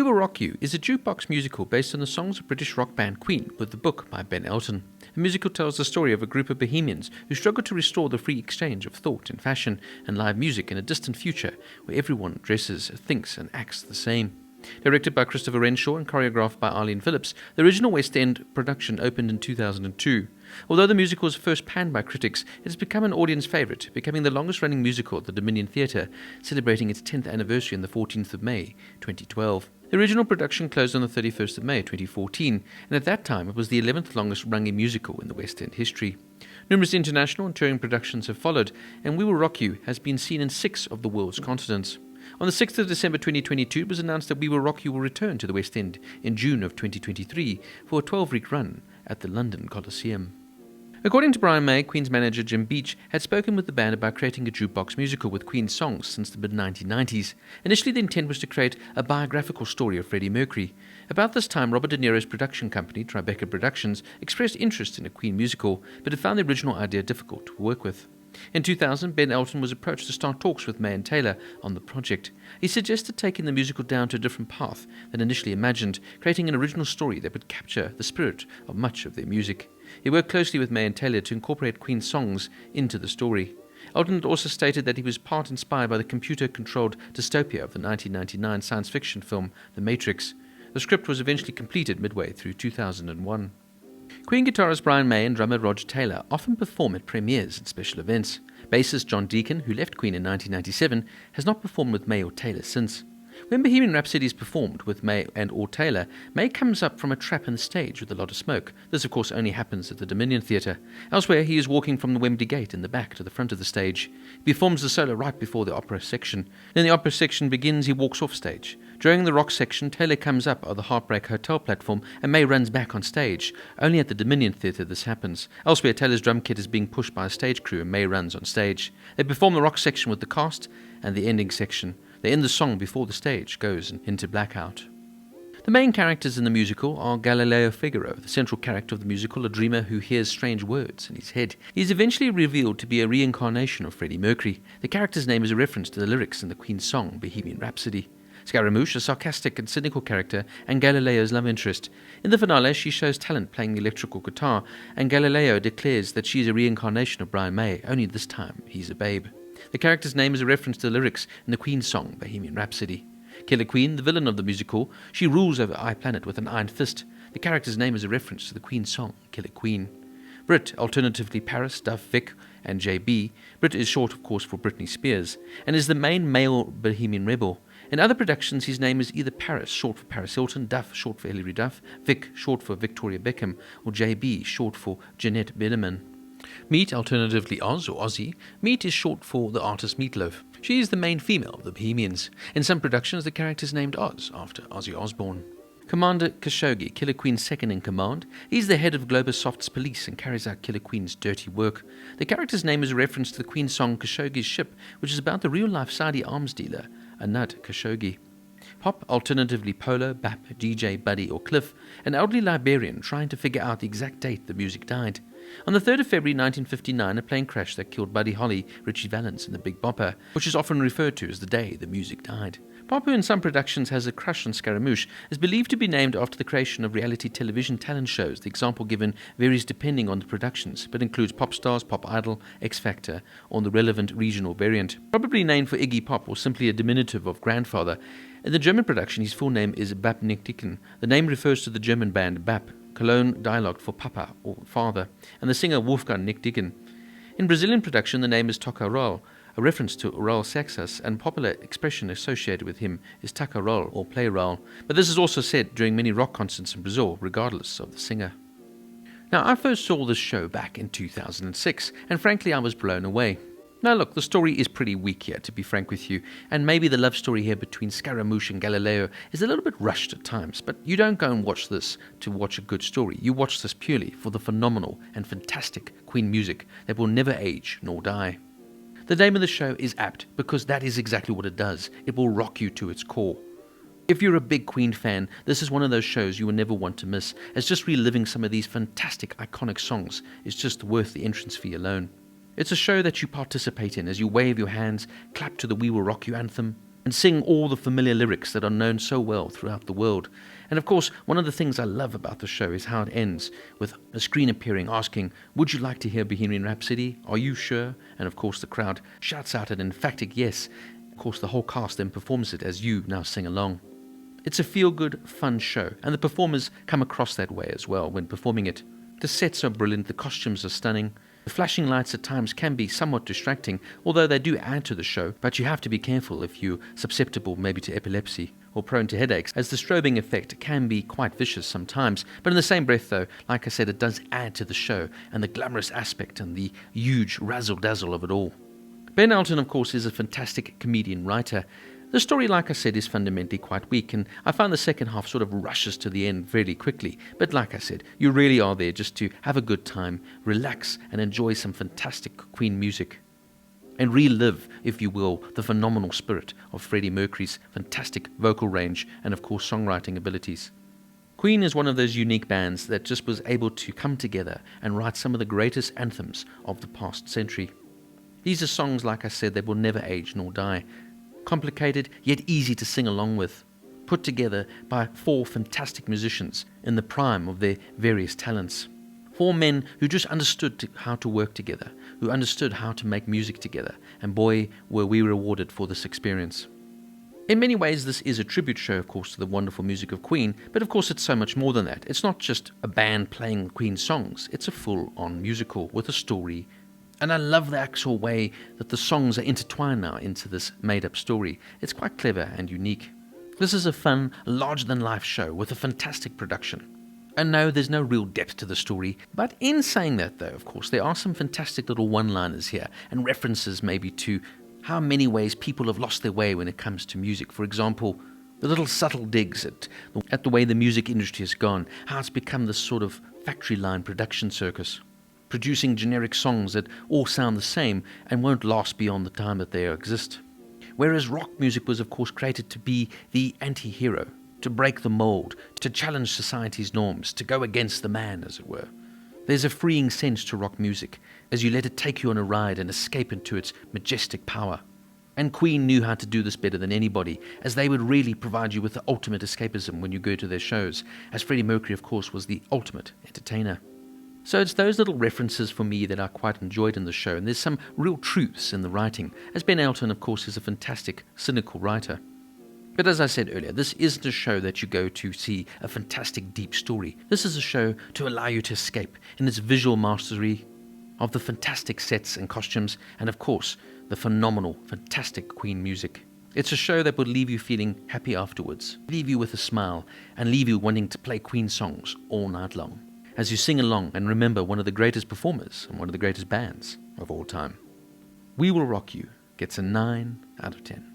We Will Rock You is a jukebox musical based on the songs of British rock band Queen with the book by Ben Elton. The musical tells the story of a group of Bohemians who struggle to restore the free exchange of thought in fashion and live music in a distant future where everyone dresses, thinks and acts the same. Directed by Christopher Renshaw and choreographed by Arlene Phillips, the original West End production opened in 2002. Although the musical was first panned by critics, it has become an audience favourite, becoming the longest-running musical at the Dominion Theatre, celebrating its 10th anniversary on the 14th of May, 2012. The original production closed on the 31st of May, 2014, and at that time it was the 11th longest-running musical in the West End history. Numerous international and touring productions have followed, and We Will Rock You has been seen in 6 of the world's continents. On the 6th of December 2022, it was announced that We Will Rock You will return to the West End in June of 2023 for a 12-week run at the London Coliseum. According to Brian May, Queen's manager Jim Beach had spoken with the band about creating a jukebox musical with Queen's songs since the mid-1990s. Initially, the intent was to create a biographical story of Freddie Mercury. About this time, Robert De Niro's production company, Tribeca Productions, expressed interest in a Queen musical, but had found the original idea difficult to work with. In 2000, Ben Elton was approached to start talks with May and Taylor on the project. He suggested taking the musical down to a different path than initially imagined, creating an original story that would capture the spirit of much of their music. He worked closely with May and Taylor to incorporate Queen's songs into the story. Elton had also stated that he was part inspired by the computer-controlled dystopia of the 1999 science fiction film The Matrix. The script was eventually completed midway through 2001. Queen guitarist Brian May and drummer Roger Taylor often perform at premieres and special events. Bassist John Deacon, who left Queen in 1997, has not performed with May or Taylor since. When Bohemian Rhapsody is performed with May and or Taylor, May comes up from a trap in the stage with a lot of smoke. This, of course, only happens at the Dominion Theatre. Elsewhere, he is walking from the Wembley Gate in the back to the front of the stage. He performs the solo right before the opera section. Then the opera section begins, he walks off stage. During the rock section, Taylor comes up on the Heartbreak Hotel platform and May runs back on stage. Only at the Dominion Theatre this happens. Elsewhere, Taylor's drum kit is being pushed by a stage crew and May runs on stage. They perform the rock section with the cast and the ending section. They end the song before the stage goes into blackout. The main characters in the musical are Galileo Figaro, the central character of the musical, a dreamer who hears strange words in his head. He is eventually revealed to be a reincarnation of Freddie Mercury. The character's name is a reference to the lyrics in the Queen's song Bohemian Rhapsody. Scaramouche, a sarcastic and cynical character, and Galileo's love interest. In the finale, she shows talent playing the electrical guitar, and Galileo declares that she is a reincarnation of Brian May, only this time he's a babe. The character's name is a reference to the lyrics in the Queen's song Bohemian Rhapsody. Killer Queen, the villain of the musical, she rules over I Planet with an iron fist. The character's name is a reference to the Queen's song Killer Queen. Brit, alternatively Paris, Duff, Vic, and JB. Brit is short, of course, for Britney Spears, and is the main male Bohemian rebel. In other productions, his name is either Paris, short for Paris Hilton, Duff, short for Hilary Duff, Vic, short for Victoria Beckham, or JB, short for Jeanette Biederman. Meat, alternatively Oz or Ozzy. Meat is short for the artist Meatloaf. She is the main female of the Bohemians. In some productions, the character is named Oz, after Ozzy Osbourne. Commander Khashoggi, Killer Queen's second in command. He's the head of Globosoft's police and carries out Killer Queen's dirty work. The character's name is a reference to the Queen's song Khashoggi's Ship, which is about the real-life Saudi arms dealer, Anad Khashoggi. Pop, alternatively Polo, Bap, DJ, Buddy or Cliff, an elderly librarian trying to figure out the exact date the music died. On the 3rd of February 1959, a plane crashed that killed Buddy Holly, Richie Valens, and the Big Bopper, which is often referred to as the day the music died. Pop, who in some productions has a crush on Scaramouche, is believed to be named after the creation of reality television talent shows. The example given varies depending on the productions, but includes Pop Stars, Pop Idol, X Factor, or the relevant regional variant. Probably named for Iggy Pop or simply a diminutive of grandfather. In the German production, his full name is Bap Nickdicken. The name refers to the German band Bap, Cologne dialect for papa or father, and the singer Wolfgang Nickdicken. In Brazilian production, the name is Toca Roll, a reference to Raul Seixas, and popular expression associated with him is taca roll or play roll, but this is also said during many rock concerts in Brazil, regardless of the singer. Now, I first saw this show back in 2006, and frankly I was blown away. Now look, the story is pretty weak here, to be frank with you, and maybe the love story here between Scaramouche and Galileo is a little bit rushed at times, but you don't go and watch this to watch a good story. You watch this purely for the phenomenal and fantastic Queen music that will never age nor die. The name of the show is apt because that is exactly what it does. It will rock you to its core. If you're a big Queen fan, this is one of those shows you will never want to miss, as just reliving some of these fantastic iconic songs is just worth the entrance fee alone. It's a show that you participate in as you wave your hands, clap to the We Will Rock You anthem, and sing all the familiar lyrics that are known so well throughout the world. And of course, one of the things I love about the show is how it ends with a screen appearing asking, "Would you like to hear Bohemian Rhapsody? Are you sure?" And of course the crowd shouts out an emphatic yes. Of course the whole cast then performs it as you now sing along. It's a feel-good, fun show, and the performers come across that way as well when performing it. The sets are brilliant, the costumes are stunning. The flashing lights at times can be somewhat distracting, although they do add to the show, but you have to be careful if you're susceptible maybe to epilepsy or prone to headaches, as the strobing effect can be quite vicious sometimes. But in the same breath though, like I said, it does add to the show and the glamorous aspect and the huge razzle-dazzle of it all. Ben Elton, of course, is a fantastic comedian writer. The story, like I said, is fundamentally quite weak, and I found the second half sort of rushes to the end very quickly. But like I said, you really are there just to have a good time, relax, and enjoy some fantastic Queen music. And relive, if you will, the phenomenal spirit of Freddie Mercury's fantastic vocal range and, of course, songwriting abilities. Queen is one of those unique bands that just was able to come together and write some of the greatest anthems of the past century. These are songs, like I said, that will never age nor die. Complicated, yet easy to sing along with, put together by 4 fantastic musicians in the prime of their various talents. 4 men who just understood how to work together, who understood how to make music together, and boy, were we rewarded for this experience. In many ways, this is a tribute show, of course, to the wonderful music of Queen, but of course it's so much more than that. It's not just a band playing Queen songs, it's a full-on musical with a story. And I love the actual way that the songs are intertwined now into this made-up story. It's quite clever and unique. This is a fun, larger-than-life show with a fantastic production. And no, there's no real depth to the story. But in saying that, though, of course, there are some fantastic little one-liners here and references maybe to how many ways people have lost their way when it comes to music. For example, the little subtle digs at the way the music industry has gone, how it's become this sort of factory line production circus, producing generic songs that all sound the same and won't last beyond the time that they exist. Whereas rock music was, of course, created to be the anti-hero, to break the mold, to challenge society's norms, to go against the man, as it were. There's a freeing sense to rock music, as you let it take you on a ride and escape into its majestic power. And Queen knew how to do this better than anybody, as they would really provide you with the ultimate escapism when you go to their shows, as Freddie Mercury, of course, was the ultimate entertainer. So it's those little references for me that I quite enjoyed in the show, and there's some real truths in the writing, as Ben Elton, of course, is a fantastic, cynical writer. But as I said earlier, this isn't a show that you go to see a fantastic deep story. This is a show to allow you to escape in its visual mastery of the fantastic sets and costumes, and of course, the phenomenal, fantastic Queen music. It's a show that will leave you feeling happy afterwards, leave you with a smile, and leave you wanting to play Queen songs all night long, as you sing along and remember one of the greatest performers and one of the greatest bands of all time. We Will Rock You gets a 9 out of 10.